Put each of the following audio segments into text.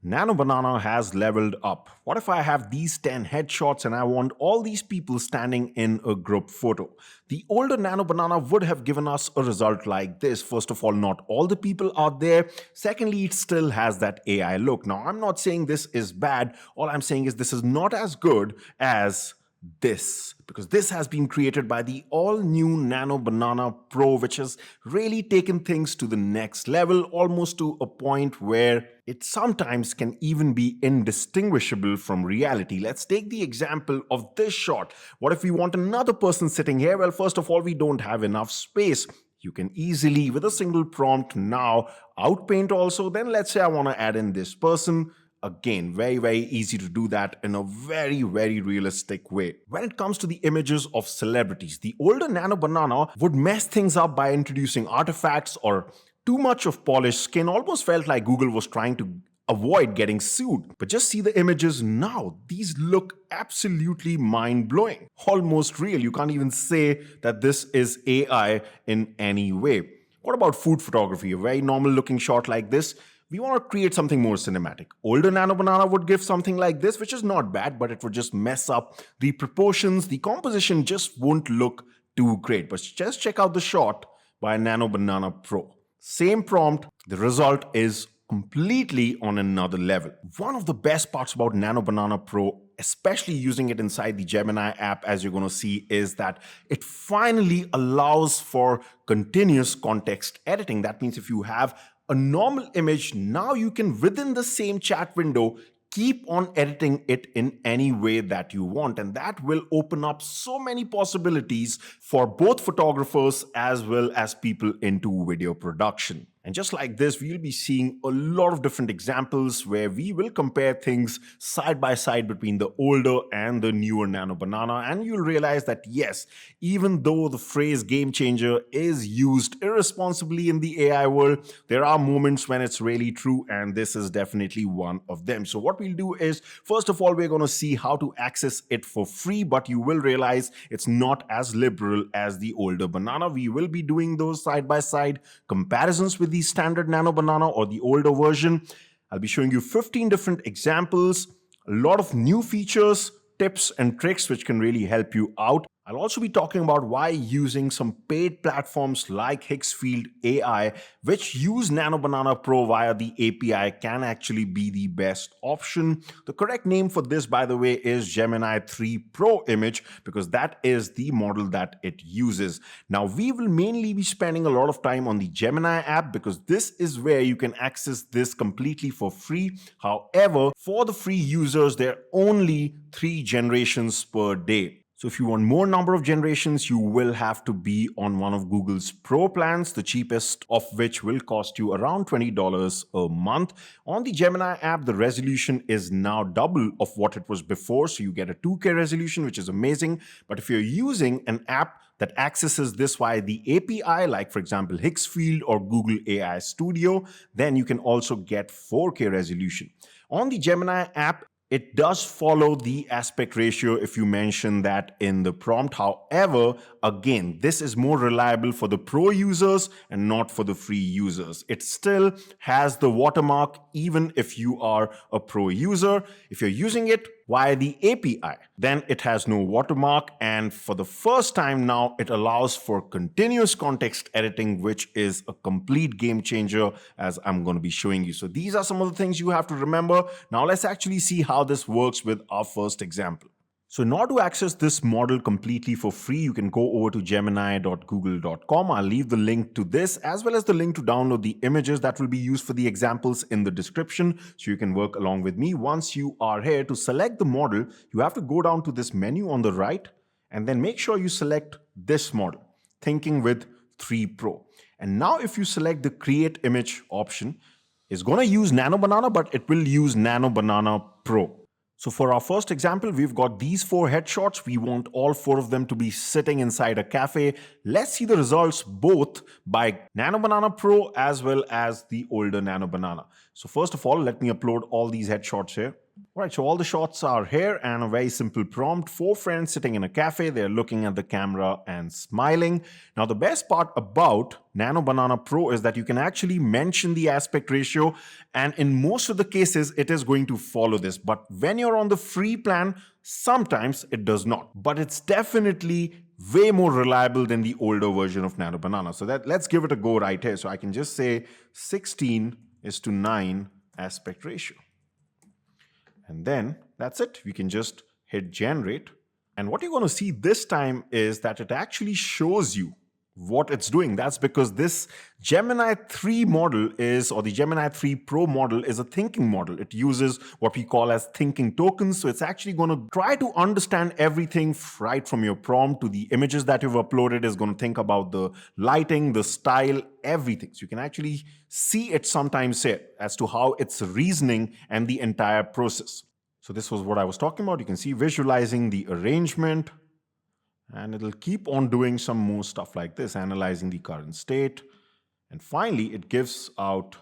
Nano Banana has leveled up. What if I have these 10 headshots and I want all these people standing in a group photo? The older Nano Banana would have given us a result like this. First of all, not all the people are there. Secondly, it still has that AI look. Now, I'm not saying this is bad. All I'm saying is this is not as good as this, because this has been created by the all new Nano Banana Pro, which has really taken things to the next level, almost to a point where it sometimes can even be indistinguishable from reality. Let's take the example of this shot. What if we want another person sitting here? Well, first of all, we don't have enough space. You can easily, with a single prompt now, outpaint also. Then let's say I want to add in this person. Again, very easy to do that in a very realistic way. When it comes to the images of celebrities, the older Nano Banana would mess things up by introducing artifacts or too much of polished skin. Almost felt like Google was trying to avoid getting sued. But just see the images now. These look absolutely mind-blowing. Almost real. You can't even say that this is AI in any way. What about food photography? A very normal looking shot like this. We want to create something more cinematic. Older Nano Banana would give something like this, which is not bad, but it would just mess up the proportions. The composition just won't look too great. But just check out the shot by Nano Banana Pro. Same prompt, the result is completely on another level. One of the best parts about Nano Banana Pro, especially using it inside the Gemini app, as you're going to see, is that it finally allows for continuous context editing. That means if you have a normal image, now you can, within the same chat window, keep on editing it in any way that you want. And that will open up so many possibilities for both photographers as well as people into video production. And just like this, we'll be seeing a lot of different examples where we will compare things side by side between the older and the newer Nano Banana. And you'll realize that yes, even though the phrase game changer is used irresponsibly in the AI world, there are moments when it's really true, and this is definitely one of them. So what we'll do is, first of all, we're going to see how to access it for free, but you will realize it's not as liberal as the older Banana. We will be doing those side by side comparisons with the standard Nano Banana or the older version. I'll be showing you 15 different examples, a lot of new features, tips and tricks which can really help you out. I'll also be talking about why using some paid platforms like Higgsfield AI, which use Nano Banana Pro via the API, can actually be the best option. The correct name for this, by the way, is Gemini 3 Pro Image, because that is the model that it uses. Now, we will mainly be spending a lot of time on the Gemini app because this is where you can access this completely for free. However, for the free users, there are only 3 generations per day. So if you want more number of generations, you will have to be on one of Google's Pro plans, the cheapest of which will cost you around $20 a month. On the Gemini app, the resolution is now double of what it was before. So you get a 2K resolution, which is amazing. But if you're using an app that accesses this via the API, like for example, Higgsfield or Google AI Studio, then you can also get 4K resolution. On the Gemini app, it does follow the aspect ratio if you mention that in the prompt. However, again, this is more reliable for the pro users and not for the free users. It still has the watermark even if you are a pro user. If you're using it via the API, then it has no watermark. And for the first time now, it allows for continuous context editing, which is a complete game changer, as I'm going to be showing you. So these are some of the things you have to remember. Now let's actually see how this works with our first example. So in order to access this model completely for free, you can go over to gemini.google.com. I'll leave the link to this as well as the link to download the images that will be used for the examples in the description, so you can work along with me. Once you are here, to select the model, you have to go down to this menu on the right and then make sure you select this model, Thinking with 3 Pro. And now if you select the Create Image option, it's going to use Nano Banana, but it will use Nano Banana Pro. So for our first example, we've got these 4 headshots. We want all 4 of them to be sitting inside a cafe. Let's see the results both by Nano Banana Pro as well as the older Nano Banana. So first of all, let me upload all these headshots here. Right, so all the shots are here and a very simple prompt. Four friends sitting in a cafe, they're looking at the camera and smiling. Now, the best part about Nano Banana Pro is that you can actually mention the aspect ratio, and in most of the cases, it is going to follow this. But when you're on the free plan, sometimes it does not. But it's definitely way more reliable than the older version of Nano Banana. So let's give it a go right here. So I can just say 16:9 aspect ratio. And then that's it. You can just hit generate. And what you're going to see this time is that it actually shows you what it's doing. That's because this Gemini 3 model or the Gemini 3 Pro model is a thinking model. It uses what we call as thinking tokens. So it's actually going to try to understand everything right from your prompt to the images that you've uploaded. Is going to think about the lighting, the style, everything. So you can actually see it sometimes here as to how it's reasoning and the entire process. So this was what I was talking about. You can see visualizing the arrangement, and it'll keep on doing some more stuff like this, analyzing the current state. And finally, it gives out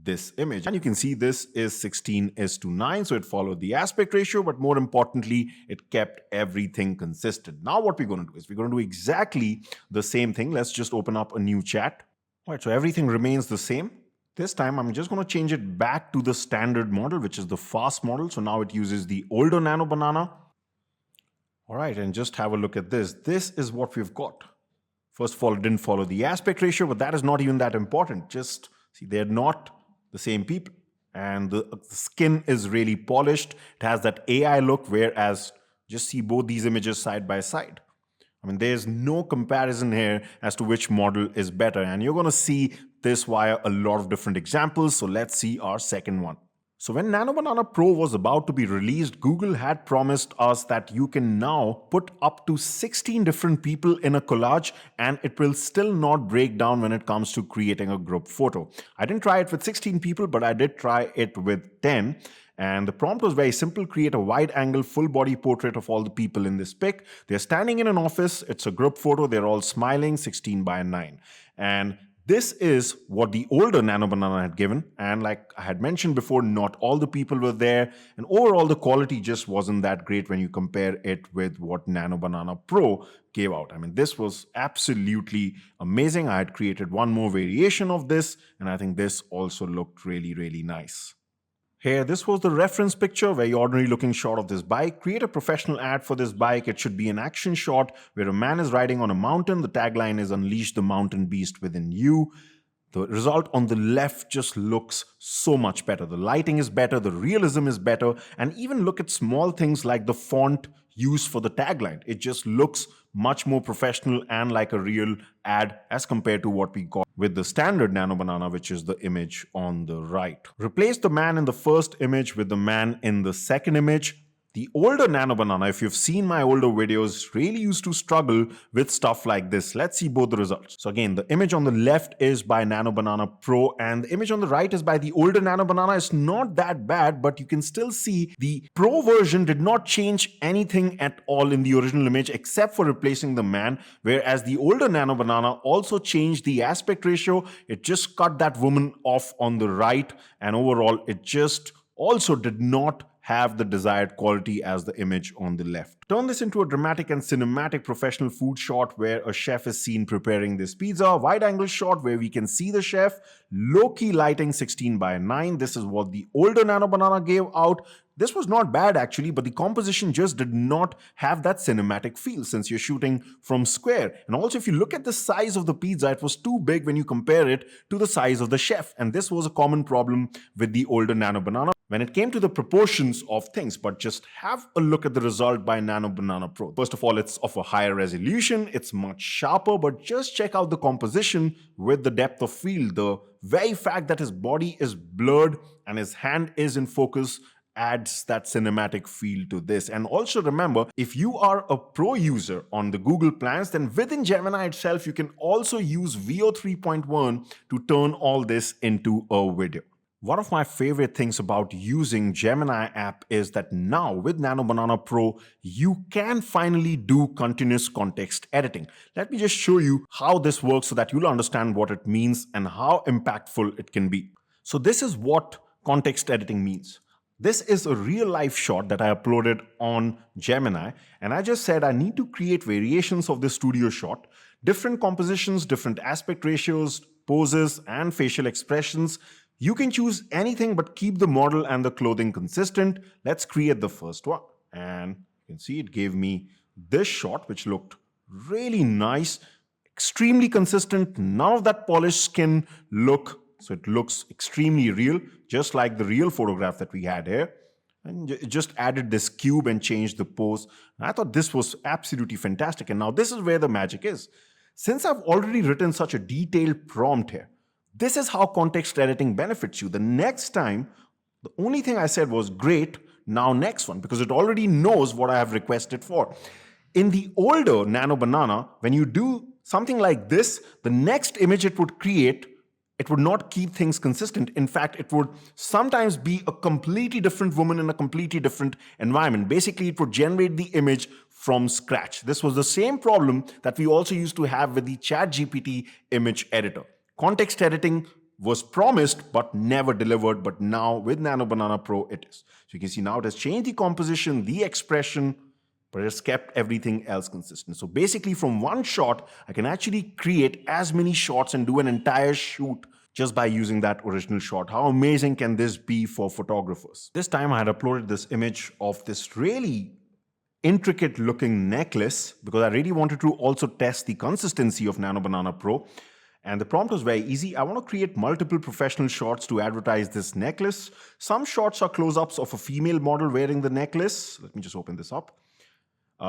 this image. And you can see this is 16:9. So it followed the aspect ratio, but more importantly, it kept everything consistent. Now what we're going to do is we're going to do exactly the same thing. Let's just open up a new chat. All right, so everything remains the same. This time, I'm just going to change it back to the standard model, which is the fast model. So now it uses the older Nano Banana. All right, and just have a look at this. This is what we've got. First of all, it didn't follow the aspect ratio, but that is not even that important. Just see, they're not the same people. And the skin is really polished. It has that AI look, whereas just see both these images side by side. I mean, there's no comparison here as to which model is better. And you're going to see this via a lot of different examples. So let's see our second one. So when Nano Banana Pro was about to be released, Google had promised us that you can now put up to 16 different people in a collage and it will still not break down when it comes to creating a group photo. I didn't try it with 16 people, but I did try it with 10. And the prompt was very simple. Create a wide-angle, full-body portrait of all the people in this pic. They're standing in an office. It's a group photo. They're all smiling, 16:9. And this is what the older Nano Banana had given. And like I had mentioned before, not all the people were there. And overall, the quality just wasn't that great when you compare it with what Nano Banana Pro gave out. I mean, this was absolutely amazing. I had created one more variation of this, and I think this also looked really, really nice. Here, this was the reference picture, very ordinary looking shot of this bike. Create a professional ad for this bike. It should be an action shot where a man is riding on a mountain. The tagline is "Unleash the mountain beast within you." The result on the left just looks so much better. The lighting is better, the realism is better, and even look at small things like the font used for the tagline. It just looks much more professional and like a real ad as compared to what we got with the standard Nano Banana, which is the image on the right. Replace the man in the first image with the man in the second image. The older Nano Banana, if you've seen my older videos, really used to struggle with stuff like this. Let's see both the results. So again, the image on the left is by Nano Banana Pro and the image on the right is by the older Nano Banana. It's not that bad, but you can still see the Pro version did not change anything at all in the original image except for replacing the man, whereas the older Nano Banana also changed the aspect ratio. It just cut that woman off on the right, and overall it just also did not have the desired quality as the image on the left. Turn this into a dramatic and cinematic professional food shot where a chef is seen preparing this pizza. Wide angle shot where we can see the chef. Low-key lighting 16:9. This is what the older Nano Banana gave out. This was not bad actually, but the composition just did not have that cinematic feel since you're shooting from square. And also if you look at the size of the pizza, it was too big when you compare it to the size of the chef. And this was a common problem with the older Nano Banana when it came to the proportions of things. But just have a look at the result by Nano Banana Pro. First of all, it's of a higher resolution, it's much sharper, but just check out the composition with the depth of field. The very fact that his body is blurred and his hand is in focus adds that cinematic feel to this. And also remember, if you are a pro user on the Google plans, then within Gemini itself, you can also use VO 3.1 to turn all this into a video. One of my favorite things about using Gemini app is that now with Nano Banana Pro, you can finally do continuous context editing. Let me just show you how this works so that you'll understand what it means and how impactful it can be. So this is what context editing means. This is a real life shot that I uploaded on Gemini, and I just said I need to create variations of this studio shot, different compositions, different aspect ratios, poses, and facial expressions. You can choose anything but keep the model and the clothing consistent. Let's create the first one. And you can see it gave me this shot, which looked really nice, extremely consistent, none of that polished skin look. So it looks extremely real, just like the real photograph that we had here. And it just added this cube and changed the pose. And I thought this was absolutely fantastic. And now this is where the magic is. Since I've already written such a detailed prompt here, this is how context editing benefits you. The next time, the only thing I said was great, now next one, because it already knows what I have requested for. In the older Nano Banana, when you do something like this, the next image it would create, it would not keep things consistent. In fact, it would sometimes be a completely different woman in a completely different environment. Basically, it would generate the image from scratch. This was the same problem that we also used to have with the ChatGPT image editor. Context editing was promised but never delivered, but now with Nano Banana Pro, it is. So you can see now it has changed the composition, the expression, but it's kept everything else consistent. So basically from one shot, I can actually create as many shots and do an entire shoot just by using that original shot. How amazing can this be for photographers? This time I had uploaded this image of this really intricate looking necklace because I really wanted to also test the consistency of Nano Banana Pro. And the prompt was very easy. I want to create multiple professional shots to advertise this necklace. Some shots are close-ups of a female model wearing the necklace. Let me just open this up.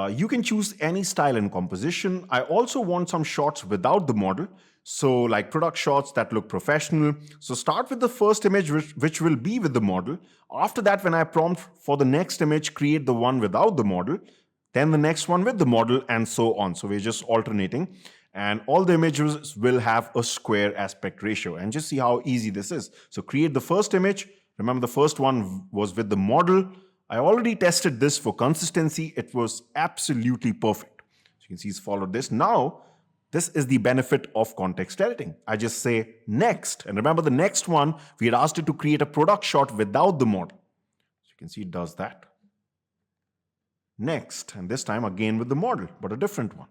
You can choose any style and composition. I also want some shots without the model. So like product shots that look professional. So start with the first image which will be with the model. After that, when I prompt for the next image, create the one without the model, then the next one with the model and so on. So we're just alternating. And all the images will have a square aspect ratio. And just see how easy this is. So create the first image. Remember the first one was with the model. I already tested this for consistency. It was absolutely perfect. So you can see it's followed this. Now, this is the benefit of context editing. I just say next. And remember the next one, we had asked it to create a product shot without the model. So you can see it does that. Next. And this time again with the model, but a different one.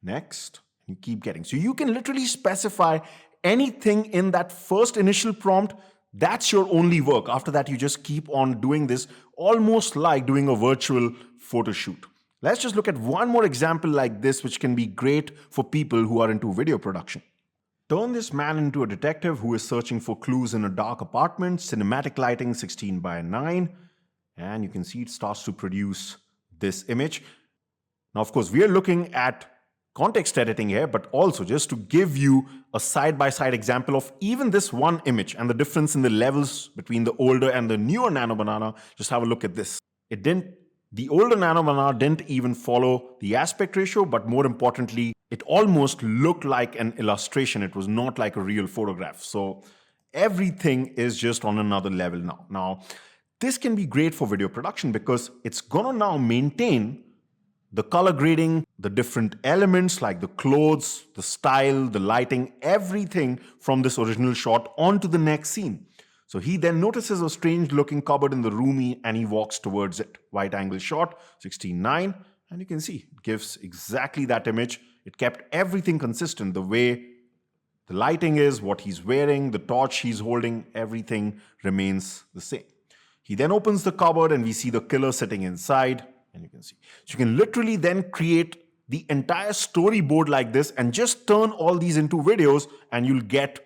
Next. You keep getting. So you can literally specify anything in that first initial prompt. That's your only work. After that, you just keep on doing this, almost like doing a virtual photo shoot. Let's just look at one more example like this, which can be great for people who are into video production. Turn this man into a detective who is searching for clues in a dark apartment, cinematic lighting 16:9, and you can see it starts to produce this image. Now, of course, we are looking at context editing here, but also just to give you a side-by-side example of even this one image and the difference in the levels between the older and the newer Nano Banana. Just have a look at this. The older Nano Banana didn't even follow the aspect ratio, but more importantly, it almost looked like an illustration. It was not like a real photograph. So everything is just on another level now. Now, this can be great for video production because it's gonna now maintain the color grading, the different elements like the clothes, the style, the lighting, everything from this original shot onto the next scene. So he then notices a strange looking cupboard in the room and he walks towards it. Wide angle shot, 16:9, and you can see it gives exactly that image. It kept everything consistent. The way the lighting is, what he's wearing, the torch he's holding, everything remains the same. He then opens the cupboard and we see the killer sitting inside. And you can see. So you can literally then create the entire storyboard like this and just turn all these into videos and you'll get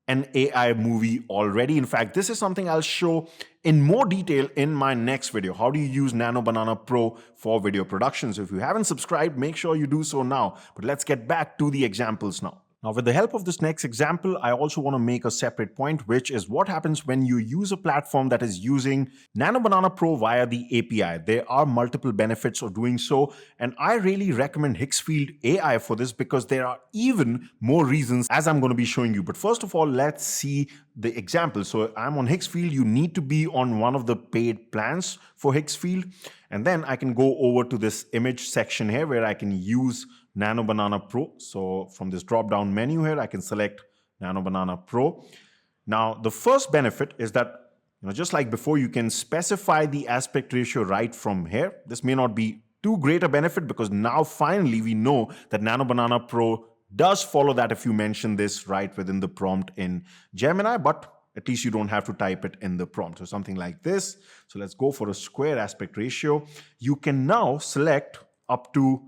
an AI movie already. In fact, this is something I'll show in more detail in my next video. How do you use Nano Banana Pro for video production? So if you haven't subscribed, make sure you do so now. But let's get back to the examples now. Now, with the help of this next example, I also want to make a separate point, which is what happens when you use a platform that is using Nano Banana Pro via the API. There are multiple benefits of doing so, and I really recommend Higgsfield AI for this because there are even more reasons as I'm going to be showing you. But first of all, let's see the example. So I'm on Higgsfield. You need to be on one of the paid plans for Higgsfield. And then I can go over to this image section here where I can use Nano Banana Pro. So from this drop down menu here, I can select Nano Banana Pro. Now, the first benefit is that Just like before, you can specify the aspect ratio right from here. This may not be too great a benefit because now finally we know that Nano Banana Pro does follow that if you mention this right within the prompt in Gemini, but at least you don't have to type it in the prompt. So something like this. So let's go for a square aspect ratio. You can now select up to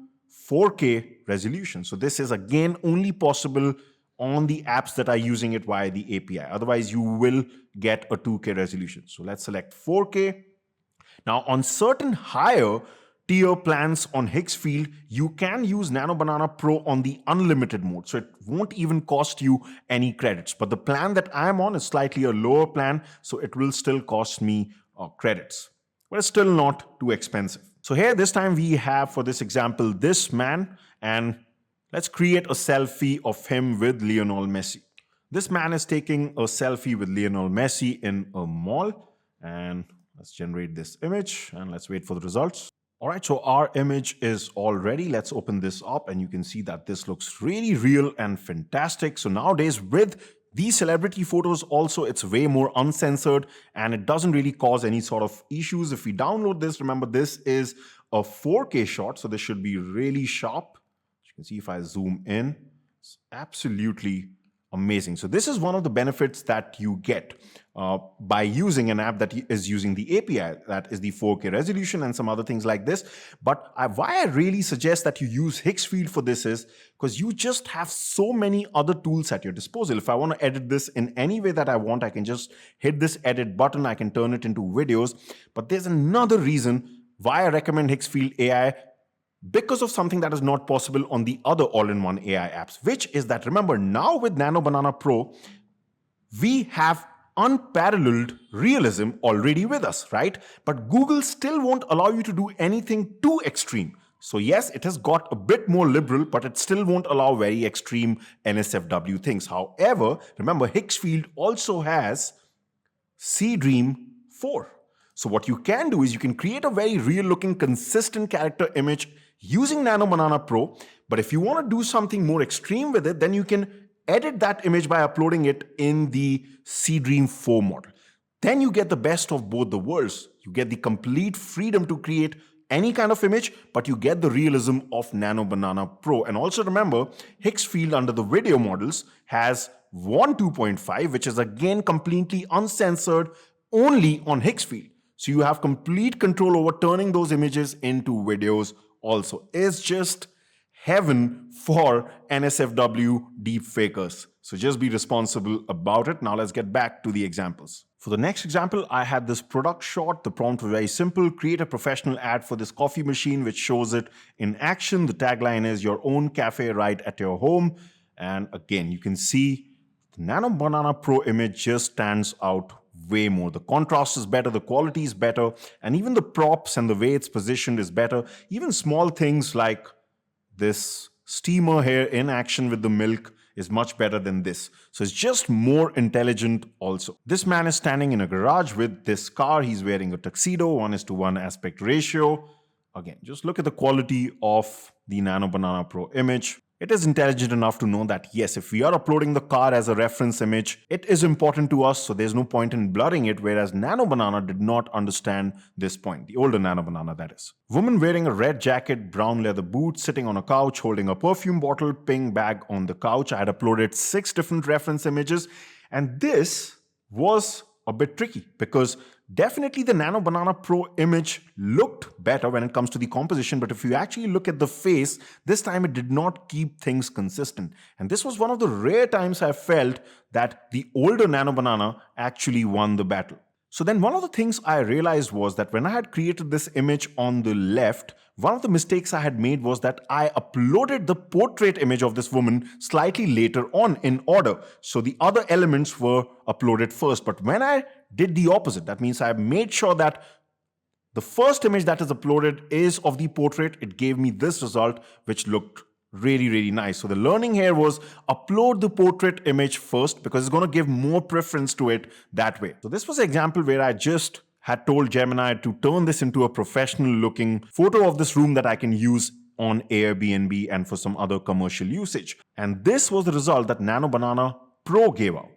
4K resolution. So this is again only possible on the apps that are using it via the API. Otherwise, you will get a 2K resolution. So let's select 4K. Now, on certain higher tier plans on Higgsfield, you can use Nano Banana Pro on the unlimited mode. So it won't even cost you any credits. But the plan that I'm on is slightly a lower plan, so it will still cost me credits. But it's still not too expensive. So here, this time we have, for this example, this man, and let's create a selfie of him with Lionel Messi. This man is taking a selfie with Lionel Messi in a mall, and let's generate this image and let's wait for the results. All right, so our image is all ready. Let's open this up and you can see that this looks really real and fantastic. So nowadays with these celebrity photos also, it's way more uncensored and it doesn't really cause any sort of issues. If we download this, remember this is a 4K shot, so this should be really sharp. As you can see if I zoom in, it's absolutely amazing. So this is one of the benefits that you get by using an app that is using the API, that is the 4K resolution and some other things like this. But why I really suggest that you use Higgsfield for this is because you just have so many other tools at your disposal. If I want to edit this in any way that I want, I can just hit this edit button. I can turn it into videos. But there's another reason why I recommend Higgsfield AI, because of something that is not possible on the other all-in-one AI apps, which is that, remember, now with Nano Banana Pro, we have unparalleled realism already with us, right? But Google still won't allow you to do anything too extreme. So yes, it has got a bit more liberal, but it still won't allow very extreme NSFW things. However, remember, Higgsfield also has Seedream 4. So what you can do is you can create a very real looking consistent character image using Nano Banana Pro. But if you want to do something more extreme with it, then you can edit that image by uploading it in the Seedream 4 model. Then you get the best of both the worlds. You get the complete freedom to create any kind of image, but you get the realism of Nano Banana Pro. And also remember, Higgsfield under the video models has WAN 2.5, which is again completely uncensored only on Higgsfield. So you have complete control over turning those images into videos also. It's just heaven for NSFW deepfakers. So just be responsible about it. Now let's get back to the examples. For the next example, I had this product shot. The prompt was very simple. Create a professional ad for this coffee machine, which shows it in action. The tagline is your own cafe right at your home. And again, you can see the Nano Banana Pro image just stands out way more. The contrast is better, the quality is better, and even the props and the way it's positioned is better. Even small things like this steamer here in action with the milk is much better than this. So it's just more intelligent also. This man is standing in a garage with this car. He's wearing a tuxedo, 1:1 aspect ratio. Again, just look at the quality of the Nano Banana Pro image. It is intelligent enough to know that, yes, if we are uploading the car as a reference image, it is important to us, so there's no point in blurring it, whereas Nano Banana did not understand this point, the older Nano Banana, that is. Woman wearing a red jacket, brown leather boots, sitting on a couch, holding a perfume bottle, pink bag on the couch. I had uploaded 6 different reference images, and this was a bit tricky because definitely the Nano Banana Pro image looked better when it comes to the composition, but if you actually look at the face, this time it did not keep things consistent. And this was one of the rare times I felt that the older Nano Banana actually won the battle. So then one of the things I realized was that when I had created this image on the left, one of the mistakes I had made was that I uploaded the portrait image of this woman slightly later on in order. So the other elements were uploaded first. But when I did the opposite, that means I made sure that the first image that is uploaded is of the portrait. It gave me this result, which looked really, really nice. So the learning here was upload the portrait image first because it's going to give more preference to it that way. So this was an example where I just had told Gemini to turn this into a professional looking photo of this room that I can use on Airbnb and for some other commercial usage. And this was the result that Nano Banana Pro gave out.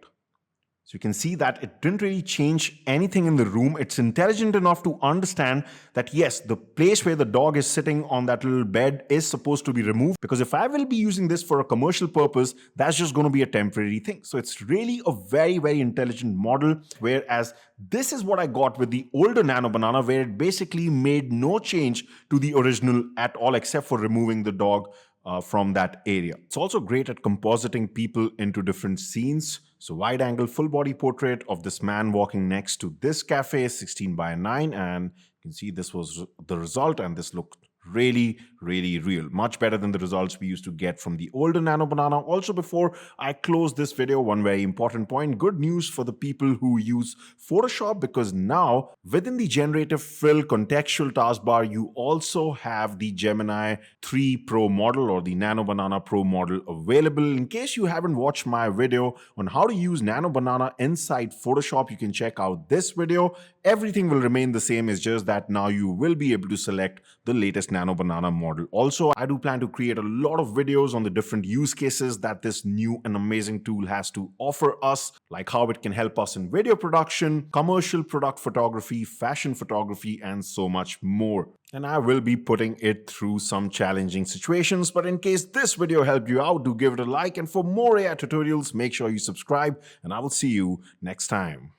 So you can see that it didn't really change anything in the room. It's intelligent enough to understand that yes, the place where the dog is sitting on that little bed is supposed to be removed, because if I will be using this for a commercial purpose, that's just going to be a temporary thing. So it's really a very, very intelligent model. Whereas this is what I got with the older Nano Banana, where it basically made no change to the original at all, except for removing the dog from that area. It's also great at compositing people into different scenes. So wide angle full body portrait of this man walking next to this cafe, 16 by 9, and you can see this was the result, and this looked really, really real. Much better than the results we used to get from the older Nano Banana. Also, before I close this video, one very important point: good news for the people who use Photoshop, because now within the generative fill contextual taskbar, you also have the Gemini 3 Pro model or the Nano Banana Pro model available. In case you haven't watched my video on how to use Nano Banana inside Photoshop, you can check out this video. Everything will remain the same. It's just that now you will be able to select the latest Nano Banana model. Also, I do plan to create a lot of videos on the different use cases that this new and amazing tool has to offer us, like how it can help us in video production, commercial product photography, fashion photography, and so much more. And I will be putting it through some challenging situations. But in case this video helped you out, do give it a like. And for more AI tutorials, make sure you subscribe, and I will see you next time.